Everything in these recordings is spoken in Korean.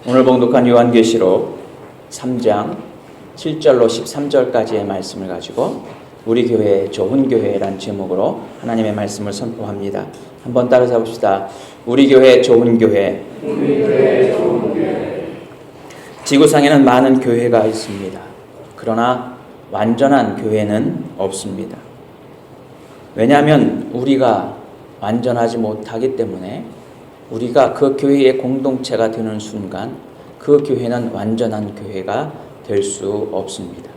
오늘 봉독한 요한계시록 3장 7절로 13절까지의 말씀을 가지고 우리 교회 좋은 교회란 제목으로 하나님의 말씀을 선포합니다. 한번 따라서 봅시다. 우리 교회 좋은 교회. 지구상에는 많은 교회가 있습니다. 그러나 완전한 교회는 없습니다. 왜냐하면 우리가 완전하지 못하기 때문에 우리가 그 교회의 공동체가 되는 순간 그 교회는 완전한 교회가 될 수 없습니다.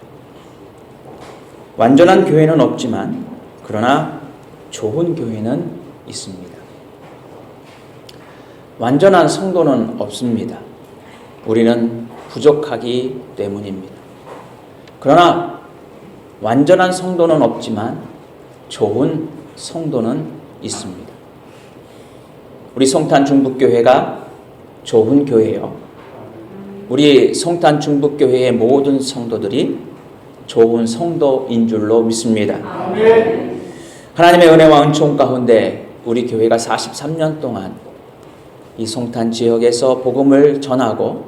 완전한 교회는 없지만 그러나 좋은 교회는 있습니다. 완전한 성도는 없습니다. 우리는 부족하기 때문입니다. 그러나 완전한 성도는 없지만 좋은 성도는 있습니다. 우리 송탄 중북교회가 좋은 교회요. 우리 송탄 중북교회의 모든 성도들이 좋은 성도인 줄로 믿습니다. 아멘. 하나님의 은혜와 은총 가운데 우리 교회가 43년 동안 이 송탄 지역에서 복음을 전하고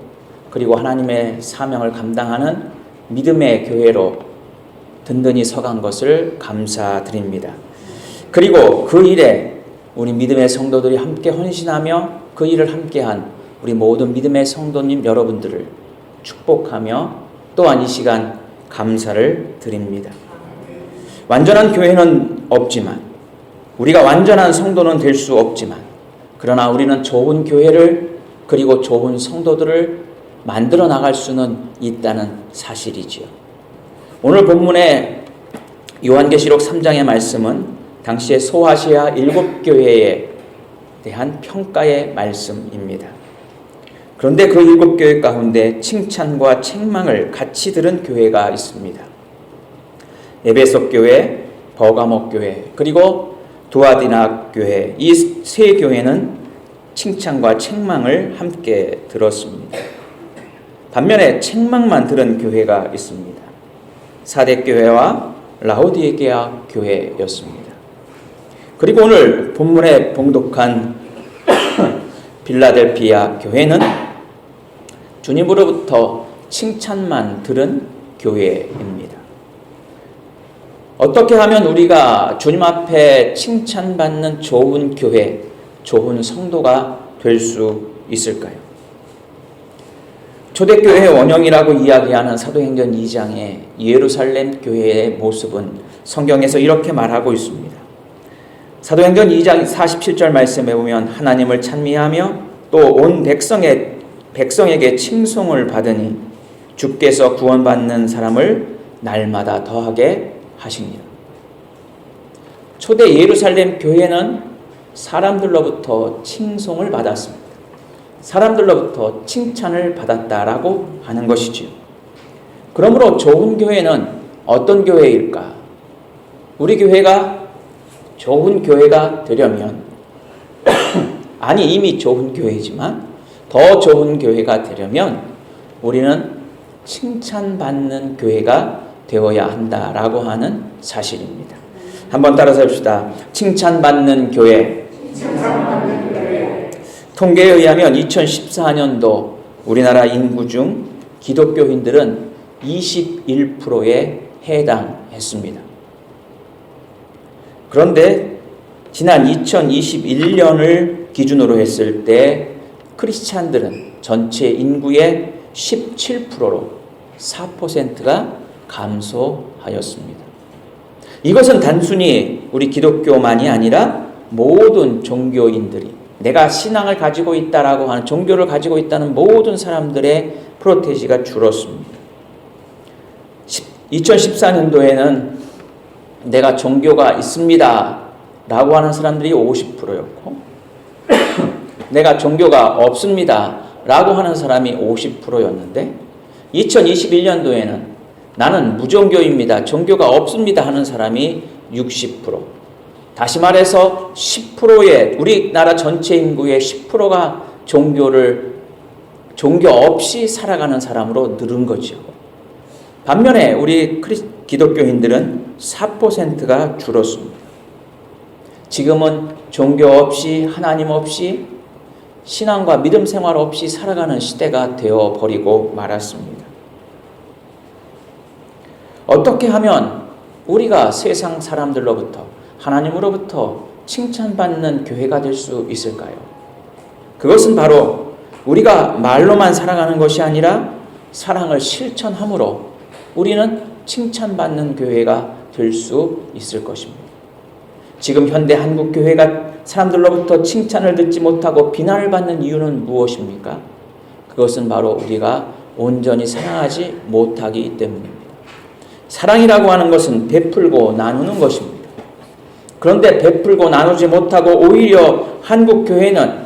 그리고 하나님의 사명을 감당하는 믿음의 교회로 든든히 서간 것을 감사드립니다. 그리고 그 일에 우리 믿음의 성도들이 함께 헌신하며 그 일을 함께한 우리 모든 믿음의 성도님 여러분들을 축복하며 또한 이 시간 감사를 드립니다. 완전한 교회는 없지만 우리가 완전한 성도는 될 수 없지만 그러나 우리는 좋은 교회를 그리고 좋은 성도들을 만들어 나갈 수는 있다는 사실이지요. 오늘 본문의 요한계시록 3장의 말씀은 당시의 소아시아 7교회에 대한 평가의 말씀입니다. 그런데 그 7교회 가운데 칭찬과 책망을 같이 들은 교회가 있습니다. 에베소 교회, 버가모 교회, 그리고 두아디나 교회, 이 세 교회는 칭찬과 책망을 함께 들었습니다. 반면에 책망만 들은 교회가 있습니다. 사대교회와 라오디게아 교회였습니다. 그리고 오늘 본문에 봉독한 빌라델피아 교회는 주님으로부터 칭찬만 들은 교회입니다. 어떻게 하면 우리가 주님 앞에 칭찬받는 좋은 교회, 좋은 성도가 될 수 있을까요? 초대교회의 원형이라고 이야기하는 사도행전 2장의 예루살렘 교회의 모습은 성경에서 이렇게 말하고 있습니다. 사도행전 2장 47절 말씀에 보면 하나님을 찬미하며 또 온 백성에게 칭송을 받으니 주께서 구원받는 사람을 날마다 더하게 하십니다. 초대 예루살렘 교회는 사람들로부터 칭송을 받았습니다. 사람들로부터 칭찬을 받았다라고 하는 것이지요. 그러므로 좋은 교회는 어떤 교회일까? 우리 교회가 좋은 교회가 되려면 아니 이미 좋은 교회지만 더 좋은 교회가 되려면 우리는 칭찬받는 교회가 되어야 한다라고 하는 사실입니다. 한번 따라서 해봅시다. 칭찬받는 교회. 통계에 의하면 2014년도 우리나라 인구 중 기독교인들은 21%에 해당했습니다. 그런데 지난 2021년을 기준으로 했을 때 크리스찬들은 전체 인구의 17%로 4%가 감소하였습니다. 이것은 단순히 우리 기독교만이 아니라 모든 종교인들이 내가 신앙을 가지고 있다라고 하는 종교를 가지고 있다는 모든 사람들의 프로테지가 줄었습니다. 2014년도에는 내가 종교가 있습니다 라고 하는 사람들이 50%였고 내가 종교가 없습니다 라고 하는 사람이 50%였는데 2021년도에는 나는 무종교입니다, 종교가 없습니다 하는 사람이 60%. 다시 말해서 10%의 우리나라 전체 인구의 10%가 종교 없이 살아가는 사람으로 늘은 거죠. 반면에 우리 기독교인들은 4%가 줄었습니다. 지금은 종교 없이 하나님 없이 신앙과 믿음 생활 없이 살아가는 시대가 되어버리고 말았습니다. 어떻게 하면 우리가 세상 사람들로부터 하나님으로부터 칭찬받는 교회가 될 수 있을까요? 그것은 바로 우리가 말로만 살아가는 것이 아니라 사랑을 실천함으로 우리는 칭찬받는 교회가 될 수 있을 것입니다. 지금 현대 한국 교회가 사람들로부터 칭찬을 듣지 못하고 비난을 받는 이유는 무엇입니까? 그것은 바로 우리가 온전히 사랑하지 못하기 때문입니다. 사랑이라고 하는 것은 베풀고 나누는 것입니다. 그런데 베풀고 나누지 못하고 오히려 한국 교회는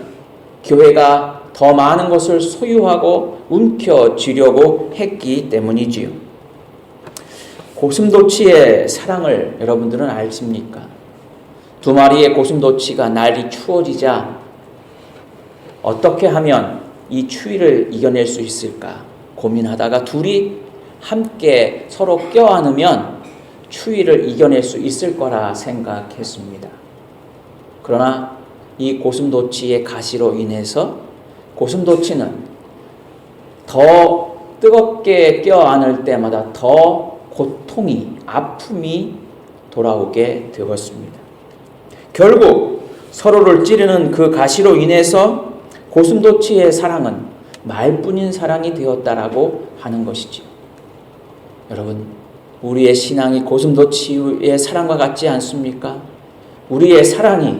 교회가 더 많은 것을 소유하고 움켜쥐려고 했기 때문이지요. 고슴도치의 사랑을 여러분들은 아십니까? 두 마리의 고슴도치가 날이 추워지자 어떻게 하면 이 추위를 이겨낼 수 있을까 고민하다가 둘이 함께 서로 껴안으면 추위를 이겨낼 수 있을 거라 생각했습니다. 그러나 이 고슴도치의 가시로 인해서 고슴도치는 더 뜨겁게 껴안을 때마다 더 고통이, 아픔이 돌아오게 되었습니다. 결국 서로를 찌르는 그 가시로 인해서 고슴도치의 사랑은 말뿐인 사랑이 되었다라고 하는 것이지요. 여러분, 우리의 신앙이 고슴도치의 사랑과 같지 않습니까? 우리의 사랑이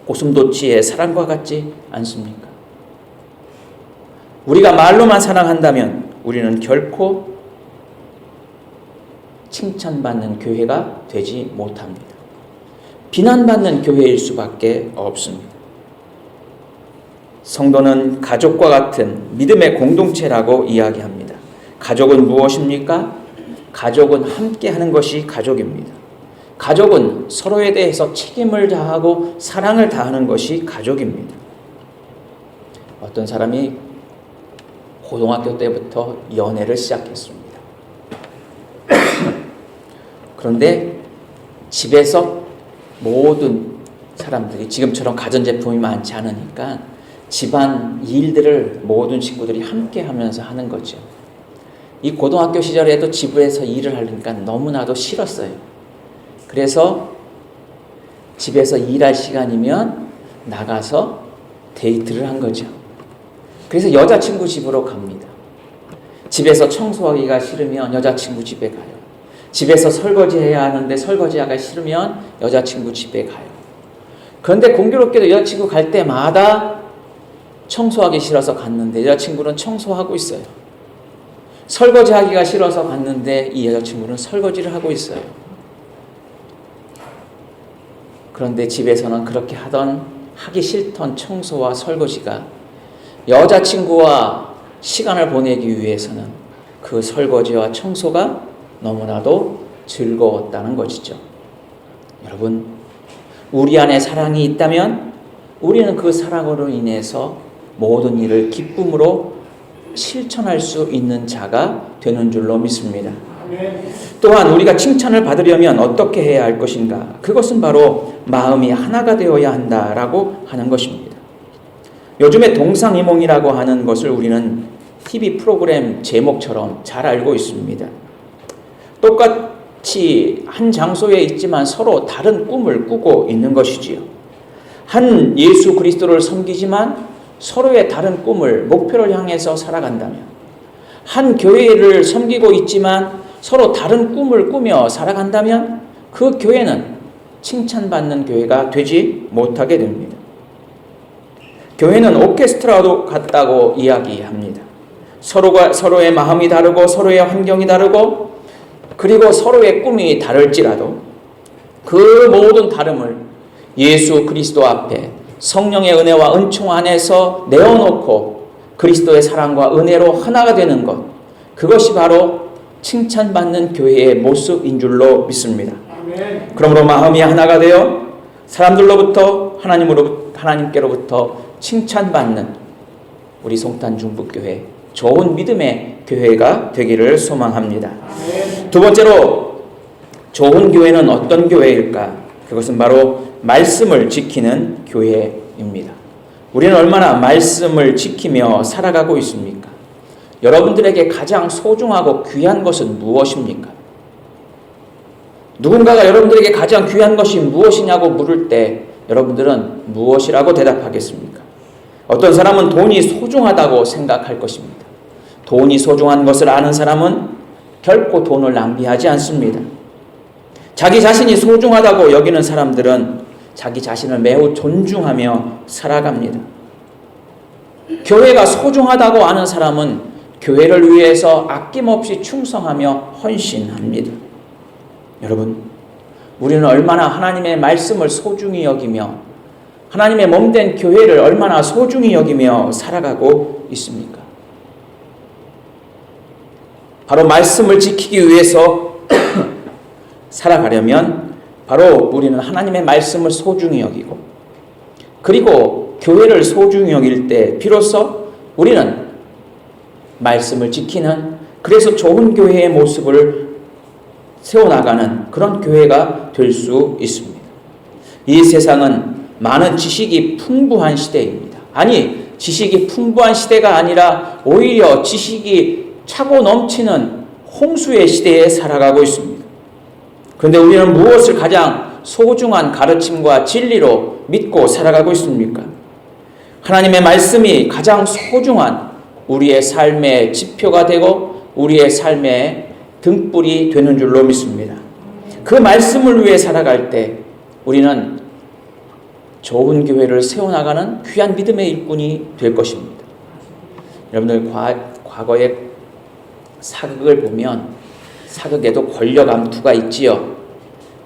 고슴도치의 사랑과 같지 않습니까? 우리가 말로만 사랑한다면 우리는 결코 칭찬받는 교회가 되지 못합니다. 비난받는 교회일 수밖에 없습니다. 성도는 가족과 같은 믿음의 공동체라고 이야기합니다. 가족은 무엇입니까? 가족은 함께 하는 것이 가족입니다. 가족은 서로에 대해서 책임을 다하고 사랑을 다하는 것이 가족입니다. 어떤 사람이 고등학교 때부터 연애를 시작했습니다. 그런데 집에서 모든 사람들이 지금처럼 가전제품이 많지 않으니까 집안 일들을 모든 식구들이 함께 하면서 하는 거죠. 이 고등학교 시절에도 집에서 일을 하려니까 너무나도 싫었어요. 그래서 집에서 일할 시간이면 나가서 데이트를 한 거죠. 그래서 여자친구 집으로 갑니다. 집에서 청소하기가 싫으면 여자친구 집에 가요. 집에서 설거지해야 하는데 설거지하기가 싫으면 여자친구 집에 가요. 그런데 공교롭게도 여자친구 갈 때마다 청소하기 싫어서 갔는데 여자친구는 청소하고 있어요. 설거지하기가 싫어서 갔는데 이 여자친구는 설거지를 하고 있어요. 그런데 집에서는 그렇게 하기 싫던 청소와 설거지가 여자친구와 시간을 보내기 위해서는 그 설거지와 청소가 너무나도 즐거웠다는 것이죠. 여러분, 우리 안에 사랑이 있다면 우리는 그 사랑으로 인해서 모든 일을 기쁨으로 실천할 수 있는 자가 되는 줄로 믿습니다. 또한 우리가 칭찬을 받으려면 어떻게 해야 할 것인가? 그것은 바로 마음이 하나가 되어야 한다라고 하는 것입니다. 요즘에 동상이몽이라고 하는 것을 우리는 TV 프로그램 제목처럼 잘 알고 있습니다. 똑같이 한 장소에 있지만 서로 다른 꿈을 꾸고 있는 것이지요. 한 예수 그리스도를 섬기지만 서로의 다른 꿈을, 목표를 향해서 살아간다면, 한 교회를 섬기고 있지만 서로 다른 꿈을 꾸며 살아간다면 그 교회는 칭찬받는 교회가 되지 못하게 됩니다. 교회는 오케스트라도 같다고 이야기합니다. 서로의 마음이 다르고 서로의 환경이 다르고 그리고 서로의 꿈이 다를지라도 그 모든 다름을 예수 그리스도 앞에 성령의 은혜와 은총 안에서 내어놓고 그리스도의 사랑과 은혜로 하나가 되는 것, 그것이 바로 칭찬받는 교회의 모습인 줄로 믿습니다. 아멘. 그러므로 마음이 하나가 되어 사람들로부터 하나님께로부터 칭찬받는 우리 송탄 중북교회 좋은 믿음의 교회가 되기를 소망합니다. 아멘. 두 번째로 좋은 교회는 어떤 교회일까? 그것은 바로 말씀을 지키는 교회입니다. 우리는 얼마나 말씀을 지키며 살아가고 있습니까? 여러분들에게 가장 소중하고 귀한 것은 무엇입니까? 누군가가 여러분들에게 가장 귀한 것이 무엇이냐고 물을 때 여러분들은 무엇이라고 대답하겠습니까? 어떤 사람은 돈이 소중하다고 생각할 것입니다. 돈이 소중한 것을 아는 사람은 결코 돈을 낭비하지 않습니다. 자기 자신이 소중하다고 여기는 사람들은 자기 자신을 매우 존중하며 살아갑니다. 교회가 소중하다고 아는 사람은 교회를 위해서 아낌없이 충성하며 헌신합니다. 여러분, 우리는 얼마나 하나님의 말씀을 소중히 여기며 하나님의 몸된 교회를 얼마나 소중히 여기며 살아가고 있습니까? 바로 말씀을 지키기 위해서 살아가려면 바로 우리는 하나님의 말씀을 소중히 여기고 그리고 교회를 소중히 여길 때 비로소 우리는 말씀을 지키는 그래서 좋은 교회의 모습을 세워나가는 그런 교회가 될 수 있습니다. 이 세상은 많은 지식이 풍부한 시대입니다. 아니, 지식이 풍부한 시대가 아니라 오히려 지식이 차고 넘치는 홍수의 시대에 살아가고 있습니다. 그런데 우리는 무엇을 가장 소중한 가르침과 진리로 믿고 살아가고 있습니까? 하나님의 말씀이 가장 소중한 우리의 삶의 지표가 되고 우리의 삶의 등불이 되는 줄로 믿습니다. 그 말씀을 위해 살아갈 때 우리는 좋은 교회를 세워나가는 귀한 믿음의 일꾼이 될 것입니다. 여러분들 과거의 사극을 보면 사극에도 권력 암투가 있지요.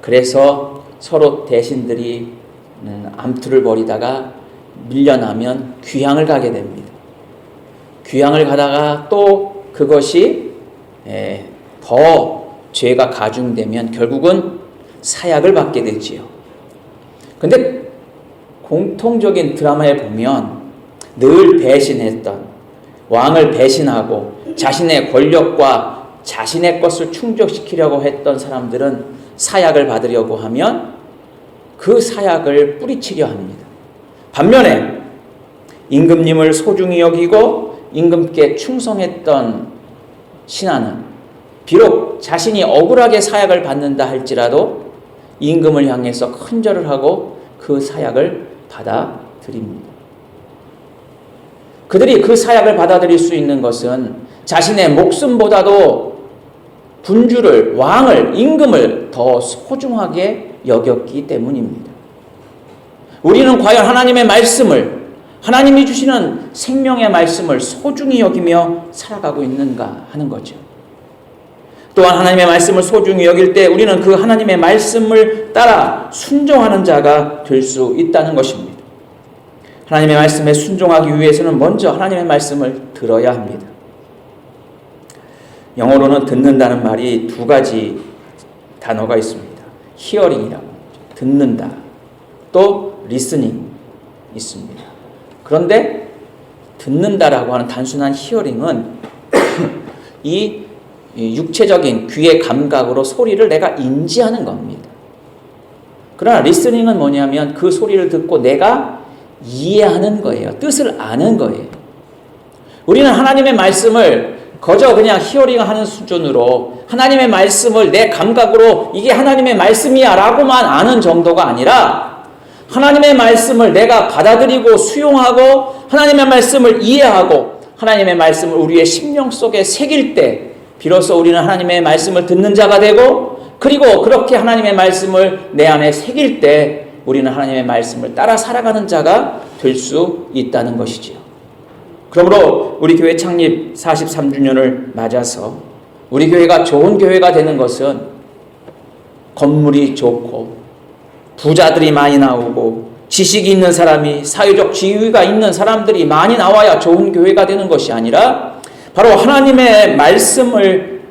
그래서 서로 대신들이 암투를 벌이다가 밀려나면 귀향을 가게 됩니다. 귀향을 가다가 또 그것이 더 죄가 가중되면 결국은 사약을 받게 되지요. 근데 공통적인 드라마에 보면 늘 배신했던 왕을 배신하고 자신의 권력과 자신의 것을 충족시키려고 했던 사람들은 사약을 받으려고 하면 그 사약을 뿌리치려 합니다. 반면에 임금님을 소중히 여기고 임금께 충성했던 신하는 비록 자신이 억울하게 사약을 받는다 할지라도 임금을 향해서 큰절을 하고 그 사약을 받아들입니다. 그들이 그 사약을 받아들일 수 있는 것은 자신의 목숨보다도 군주를, 왕을, 임금을 더 소중하게 여겼기 때문입니다. 우리는 과연 하나님의 말씀을, 하나님이 주시는 생명의 말씀을 소중히 여기며 살아가고 있는가 하는 거죠. 또한 하나님의 말씀을 소중히 여길 때 우리는 그 하나님의 말씀을 따라 순종하는 자가 될 수 있다는 것입니다. 하나님의 말씀에 순종하기 위해서는 먼저 하나님의 말씀을 들어야 합니다. 영어로는 듣는다는 말이 두 가지 단어가 있습니다. hearing이라고 듣는다. 또 listening 있습니다. 그런데 듣는다라고 하는 단순한 hearing은 이 육체적인 귀의 감각으로 소리를 내가 인지하는 겁니다. 그러나 listening은 뭐냐면 그 소리를 듣고 내가 이해하는 거예요. 뜻을 아는 거예요. 우리는 하나님의 말씀을 거저 그냥 히어링하는 수준으로 하나님의 말씀을 내 감각으로 이게 하나님의 말씀이야 라고만 아는 정도가 아니라 하나님의 말씀을 내가 받아들이고 수용하고 하나님의 말씀을 이해하고 하나님의 말씀을 우리의 심령 속에 새길 때 비로소 우리는 하나님의 말씀을 듣는 자가 되고 그리고 그렇게 하나님의 말씀을 내 안에 새길 때 우리는 하나님의 말씀을 따라 살아가는 자가 될 수 있다는 것이지요. 그러므로 우리 교회 창립 43주년을 맞아서 우리 교회가 좋은 교회가 되는 것은 건물이 좋고 부자들이 많이 나오고 지식이 있는 사람이 사회적 지위가 있는 사람들이 많이 나와야 좋은 교회가 되는 것이 아니라 바로 하나님의 말씀을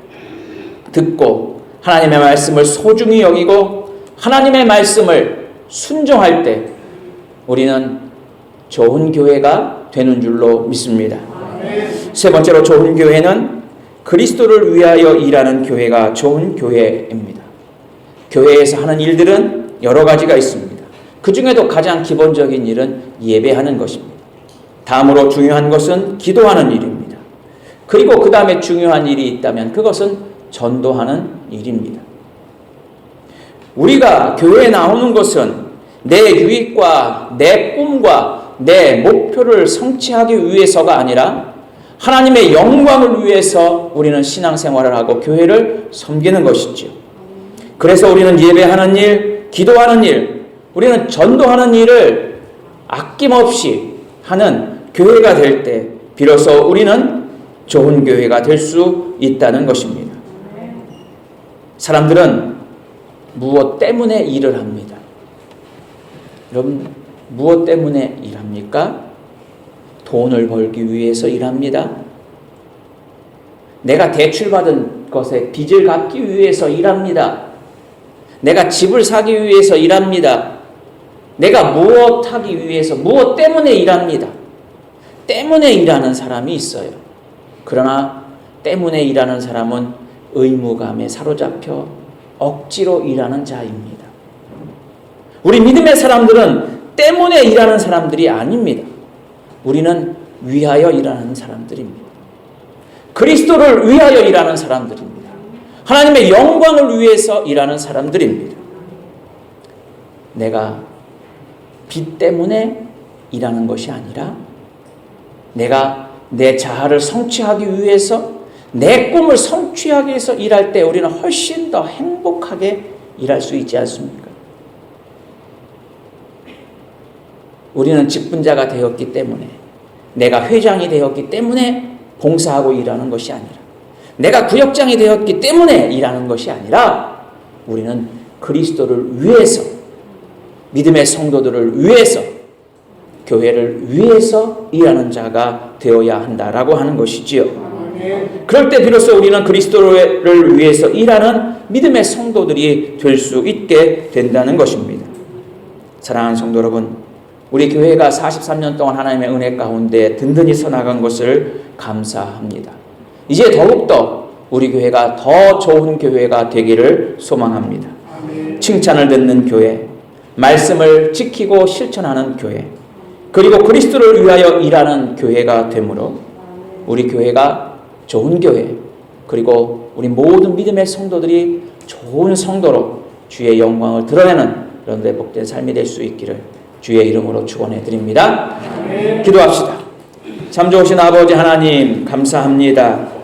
듣고 하나님의 말씀을 소중히 여기고 하나님의 말씀을 순종할 때 우리는 좋은 교회가 되는 줄로 믿습니다. 세 번째로 좋은 교회는 그리스도를 위하여 일하는 교회가 좋은 교회입니다. 교회에서 하는 일들은 여러 가지가 있습니다. 그 중에도 가장 기본적인 일은 예배하는 것입니다. 다음으로 중요한 것은 기도하는 일입니다. 그리고 그 다음에 중요한 일이 있다면 그것은 전도하는 일입니다. 우리가 교회에 나오는 것은 내 유익과 내 꿈과 내 목표를 성취하기 위해서가 아니라 하나님의 영광을 위해서 우리는 신앙생활을 하고 교회를 섬기는 것이지요. 그래서 우리는 예배하는 일, 기도하는 일, 우리는 전도하는 일을 아낌없이 하는 교회가 될 때 비로소 우리는 좋은 교회가 될 수 있다는 것입니다. 사람들은 무엇 때문에 일을 합니다. 여러분, 무엇 때문에 일합니까? 돈을 벌기 위해서 일합니다. 내가 대출받은 것에 빚을 갚기 위해서 일합니다. 내가 집을 사기 위해서 일합니다. 내가 무엇 하기 위해서, 무엇 때문에 일합니다. 때문에 일하는 사람이 있어요. 그러나 때문에 일하는 사람은 의무감에 사로잡혀 억지로 일하는 자입니다. 우리 믿음의 사람들은 때문에 일하는 사람들이 아닙니다. 우리는 위하여 일하는 사람들입니다. 그리스도를 위하여 일하는 사람들입니다. 하나님의 영광을 위해서 일하는 사람들입니다. 내가 빚 때문에 일하는 것이 아니라 내가 내 자아를 성취하기 위해서, 내 꿈을 성취하기 위해서 일할 때 우리는 훨씬 더 행복하게 일할 수 있지 않습니까? 우리는 직분자가 되었기 때문에, 내가 회장이 되었기 때문에 봉사하고 일하는 것이 아니라, 내가 구역장이 되었기 때문에 일하는 것이 아니라 우리는 그리스도를 위해서, 믿음의 성도들을 위해서, 교회를 위해서 일하는 자가 되어야 한다라고 하는 것이지요. 그럴 때 비로소 우리는 그리스도를 위해서 일하는 믿음의 성도들이 될 수 있게 된다는 것입니다. 사랑하는 성도 여러분, 우리 교회가 43년 동안 하나님의 은혜 가운데 든든히 서나간 것을 감사합니다. 이제 더욱더 우리 교회가 더 좋은 교회가 되기를 소망합니다. 칭찬을 듣는 교회, 말씀을 지키고 실천하는 교회, 그리고 그리스도를 위하여 일하는 교회가 되므로 우리 교회가 좋은 교회, 그리고 우리 모든 믿음의 성도들이 좋은 성도로 주의 영광을 드러내는 그런 복된 삶이 될 수 있기를 주의 이름으로 축원해 드립니다. 기도합시다. 참 좋으신 아버지 하나님, 감사합니다.